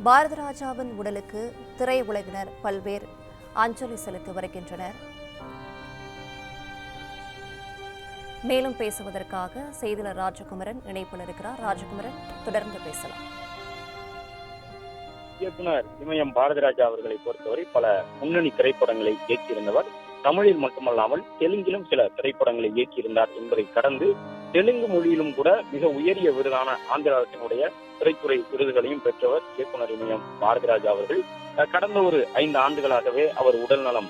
பாரதிராஜாவின் உடலுக்கு திரையுலகினர் பல்வேறு அஞ்சலி செலுத்தி வருகின்றனர். மேலும் பேசுவதற்காக செய்தியாளர் ராஜகுமரன் இணைப்பில் இருக்கிறார். ராஜகுமரன், தொடர்ந்து பேசலாம். இயக்குனர் இமயம் பாரதிராஜா அவர்களை பொறுத்தவரை பல முன்னணி திரைப்படங்களை இயக்கியிருந்தவர். தமிழில் மட்டுமல்லாமல் தெலுங்கிலும் சில திரைப்படங்களை இயக்கியிருந்தார் என்பதை கடந்து தெலுங்கு மொழியிலும் கூட மிக உயரிய விருதான ஆந்திர அரசினுடைய திரைத்துறை விருதுகளையும் பெற்றவர் இயக்குனர் இமயம் பாரதிராஜா அவர்கள். கடந்த ஒரு 5 ஆண்டுகளாகவே அவர் உடல் நலம்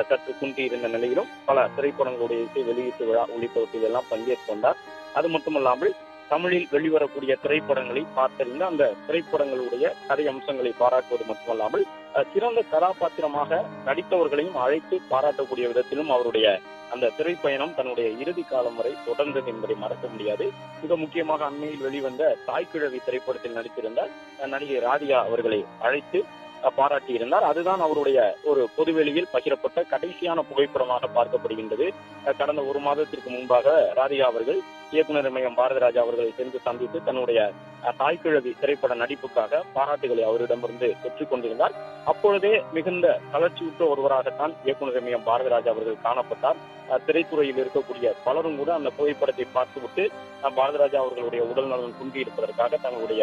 சற்று குன்றியிருந்த நிலையிலும் பல திரைப்படங்களுடைய இசை வெளியீட்டு விழா உள்ளிட்டவற்றில் எல்லாம் பங்கேற்று வந்தார். அது மட்டுமல்லாமல் தமிழில் வெளிவரக்கூடிய திரைப்படங்களை பார்த்தறிந்த அந்த திரைப்படங்களுடைய கதை அம்சங்களை பாராட்டுவது மட்டுமல்லாமல் சிறந்த கதாபாத்திரமாக நடித்தவர்களையும் அழைத்து பாராட்டக்கூடிய விதத்திலும் அவருடைய அந்த திரைப்பயணம் தன்னுடைய இறுதி காலம் வரை தொடர்ந்தது என்பதை மறக்க முடியாது. மிக முக்கியமாக அண்மையில் வெளிவந்த தாய்க்கிழவி திரைப்படத்தில் நடித்திருந்த நடிகை ராதிகா அவர்களை அழைத்து பாராட்டியிருந்தார். அதுதான் அவருடைய ஒரு பொதுவெளியில் பகிரப்பட்ட கடைசியான புகைப்படமாக பார்க்கப்படுகின்றது. கடந்த 1 மாதத்திற்கு முன்பாக ராதிகா அவர்கள் இயக்குனர் இமயம் பாரதிராஜா அவர்களை சென்று சந்தித்து தன்னுடைய தாய்க்கிழவி திரைப்பட நடிப்புக்காக பாராட்டுகளை அவரிடமிருந்து பெற்றுக் கொண்டிருந்தார். அப்பொழுதே மிகுந்த தளர்ச்சியுற்ற ஒருவராகத்தான் இயக்குனர் இமயம் பாரதிராஜா அவர்கள் காணப்பட்டார். திரைத்துறையில் இருக்கக்கூடிய பலரும் கூட அந்த புகைப்படத்தை பார்த்துவிட்டு பாரதிராஜா அவர்களுடைய உடல் நலன் குன்றியிருப்பதற்காக தங்களுடைய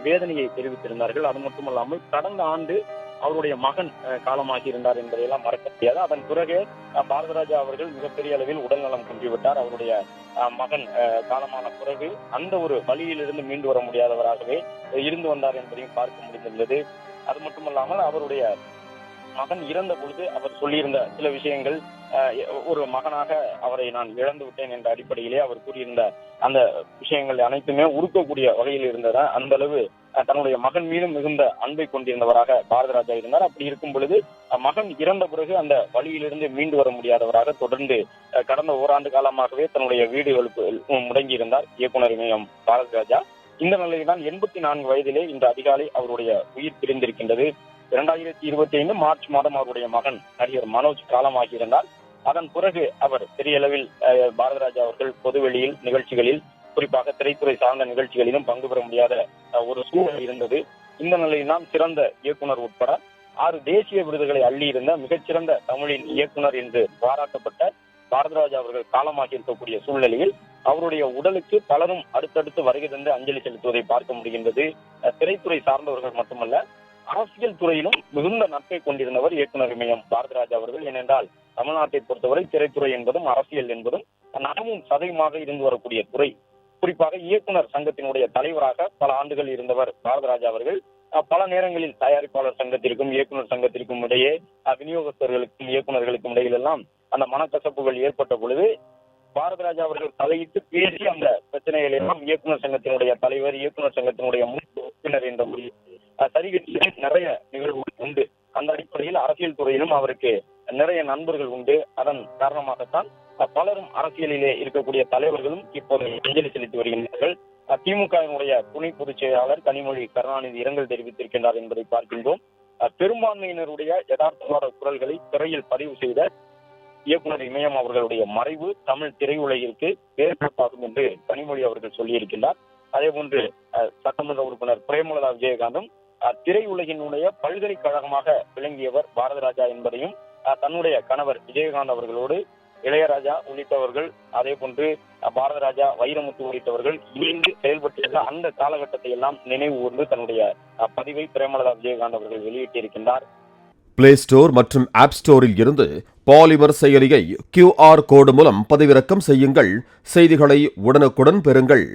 வேதனையை தெரிவித்திருந்தார்கள். அது மட்டுமல்லாமல் கடந்த ஆண்டு அவருடைய மகன் காலமாகி இருந்தார் என்பதையெல்லாம் மறக்க முடியாது. அதன் பிறகு பாரதிராஜா அவர்கள் மிகப்பெரிய அளவில் உடல் நலம் குன்றிவிட்டார். அவருடைய மகன் காலமான பிறகு அந்த ஒரு வழியிலிருந்து மீண்டு வர முடியாதவராகவே இருந்து வந்தார் என்பதையும் பார்க்க முடிந்துள்ளது. அது மட்டுமல்லாமல் அவருடைய மகன் இறந்த பொழுது அவர் சொல்லியிருந்த சில விஷயங்கள், ஒரு மகனாக அவரை நான் இழந்து விட்டேன் என்ற அடிப்படையிலே அவர் கூறியிருந்த அந்த விஷயங்கள் அனைத்துமே உருக்கக்கூடிய வகையில் இருந்ததா. அந்த அளவு தன்னுடைய மகன் மீதும் மிகுந்த அன்பை கொண்டிருந்தவராக பாரதிராஜா இருந்தார். அப்படி இருக்கும் பொழுது மகன் இறந்த பிறகு அந்த வழியிலிருந்து மீண்டு வர முடியாதவராக தொடர்ந்து கடந்த 1 ஆண்டு காலமாகவே தன்னுடைய வீடுகளுக்கு முடங்கி இருந்தார் இயக்குனர் இமயம் பாரதிராஜா. இந்த நிலையில்தான் 84 வயதிலே இன்று அதிகாலை அவருடைய உயிர் பிரிந்திருக்கின்றது. 2025 மார்ச் மாதம் அவருடைய மகன் நடிகர் மனோஜ் காலமாகியிருந்தார். அதன் பிறகு அவர் பெரிய அளவில் பாரதிராஜா அவர்கள் பொதுவெளியில் நிகழ்ச்சிகளில், குறிப்பாக திரைத்துறை சார்ந்த நிகழ்ச்சிகளிலும் பங்கு பெற முடியாத ஒரு சூழல் இருந்தது. இந்த நிலையில்தான் சிறந்த இயக்குனர் உட்பட 6 தேசிய விருதுகளை அள்ளியிருந்த மிகச்சிறந்த தமிழின் இயக்குனர் என்று பாராட்டப்பட்ட பாரதிராஜா அவர்கள் காலமாகி இருக்கக்கூடிய சூழ்நிலையில் அவருடைய உடலுக்கு பலரும் அடுத்தடுத்து வருகை தந்து அஞ்சலி செலுத்துவதை பார்க்க முடிகின்றது. திரைத்துறை சார்ந்தவர்கள் மட்டுமல்ல, அரசியல் துறையிலும் மிகுந்த நட்பை கொண்டிருந்தவர் இயக்குனர் இமயம் பாரதிராஜா அவர்கள். ஏனென்றால் தமிழ்நாட்டை பொறுத்தவரை திரைத்துறை என்பதும் அரசியல் என்பதும் நகமும் சதையுமாக இருந்து வரக்கூடிய துறை. குறிப்பாக இயக்குனர் சங்கத்தினுடைய தலைவராக பல ஆண்டுகள் இருந்தவர் பாரதிராஜா அவர்கள். பல நேரங்களில் தயாரிப்பாளர் சங்கத்திற்கும் இயக்குனர் சங்கத்திற்கும் இடையே, விநியோகஸ்தர்களுக்கும் இயக்குநர்களுக்கும் இடையிலெல்லாம் அந்த மனக்கசப்புகள் ஏற்பட்ட பொழுது பாரதிராஜா அவர்கள் தலையிட்டு பேசி அந்த பிரச்சனைகள் எல்லாம் இயக்குனர் சங்கத்தினுடைய தலைவர், இயக்குனர் சங்கத்தினுடைய உறுப்பினர் என்ற சரிகட்சியில் நிறைய நிகழ்வுகள் உண்டு. அந்த அடிப்படையில் அரசியல் துறையிலும் அவருக்கு நிறைய நண்பர்கள் உண்டு. அதன் காரணமாகத்தான் பலரும் அரசியலிலே இருக்கக்கூடிய தலைவர்களும் இப்போது அஞ்சலி செலுத்தி வருகின்றார்கள். திமுகவினுடைய துணை பொதுச் செயலாளர் கனிமொழி கருணாநிதி இரங்கல் தெரிவித்திருக்கின்றார் என்பதை பார்க்கின்றோம். பெரும்பான்மையினருடைய யதார்த்தவாத குரல்களை திரையில் பதிவு செய்த இயக்குனர் இமயம் அவர்களுடைய மறைவு தமிழ் திரையுலகிற்கு வேறுபாட்டாகும் என்று கனிமொழி அவர்கள் சொல்லியிருக்கின்றார். அதே போன்று சட்டமன்ற உறுப்பினர் பிரேமலதா விஜயகாந்தும் திரையுலகினுடைய பல்கலைக்கழகமாக விளங்கியவர் பாரதிராஜா என்பதையும், தன்னுடைய கணவர் விஜயகாந்த் அவர்களோடு இளையராஜா உள்ளிட்டவர்கள், அதே போன்று பாரதிராஜா, வைரமுத்து உள்ளிட்டவர்கள் இணைந்து செயல்பட்டிருந்த அந்த காலகட்டத்தை எல்லாம் நினைவு கூர்ந்து தன்னுடைய பதிவை பிரேமலதா விஜயகாந்த் அவர்கள் வெளியிட்டிருக்கின்றார். பிளே ஸ்டோர் மற்றும் ஆப் ஸ்டோரில் இருந்து பாலிமர் செயலியை QR கோடு மூலம் பதிவிறக்கம் செய்யுங்கள். செய்திகளை உடனுக்குடன் பெறுங்கள்.